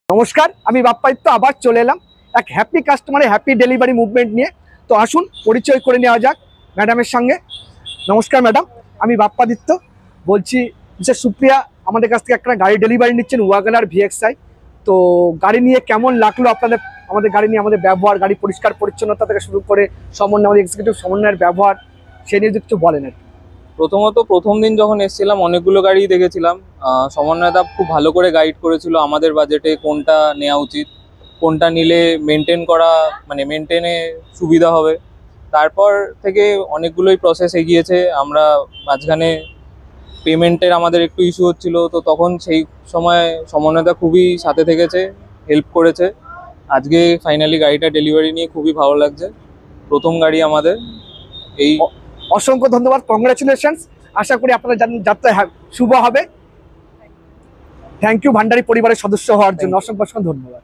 নমস্কার, আমি বাপ্পাদিত্য আবার চলে এলাম এক হ্যাপি কাস্টমারে হ্যাপি ডেলিভারি মুভমেন্ট নিয়ে। তো আসুন পরিচয় করে নেওয়া যাক ম্যাডামের সঙ্গে। নমস্কার ম্যাডাম, আমি বাপ্পাদিত্য বলছি। মিসেস সুপ্রিয়া আমাদের কাছ থেকে একটা গাড়ি ডেলিভারি নিচ্ছেন, ওয়াগনার VXI। তো গাড়ি নিয়ে কেমন লাগলো আপনাদের? আমাদের গাড়ি নিয়ে আমাদের ব্যবহার, গাড়ি পরিষ্কার পরিচ্ছন্নতা থেকে শুরু করে সমন্বয়, আমাদের এক্সিকিউটিভ সমন্বয়ের ব্যবহার, সে নিয়ে যদি কিছু বলেন আর কি। প্রথমত প্রথম দিন যখন এসেছিলাম অনেকগুলো গাড়ি দেখেছিলাম। সমন্বয়দা খুব ভালো করে গাইড করেছিল আমাদের বাজেটে কোনটা নেওয়া উচিত, কোনটা নিলে মেনটেন করা মানে মেনটেনে সুবিধা হবে। তারপর থেকে অনেকগুলোই প্রসেস এগিয়েছে। আমরা মাঝখানে পেমেন্টের আমাদের একটু ইস্যু হচ্ছিল, তো তখন সেই সময় সমন্বয়দা খুবই সাথে থেকেছে, হেল্প করেছে। আজকে ফাইনালি গাড়িটা ডেলিভারি নিয়ে খুবই ভালো লাগছে, প্রথম গাড়ি আমাদের। এই অসংখ্য ধন্যবাদ, কংগ্রাচুলেশনস। আশা করি আপনার যাত্রা শুভ হবে। থ্যাংক ইউ ভান্ডারী পরিবারের সদস্য হওয়ার জন্য, অসংখ্য অসংখ্য ধন্যবাদ।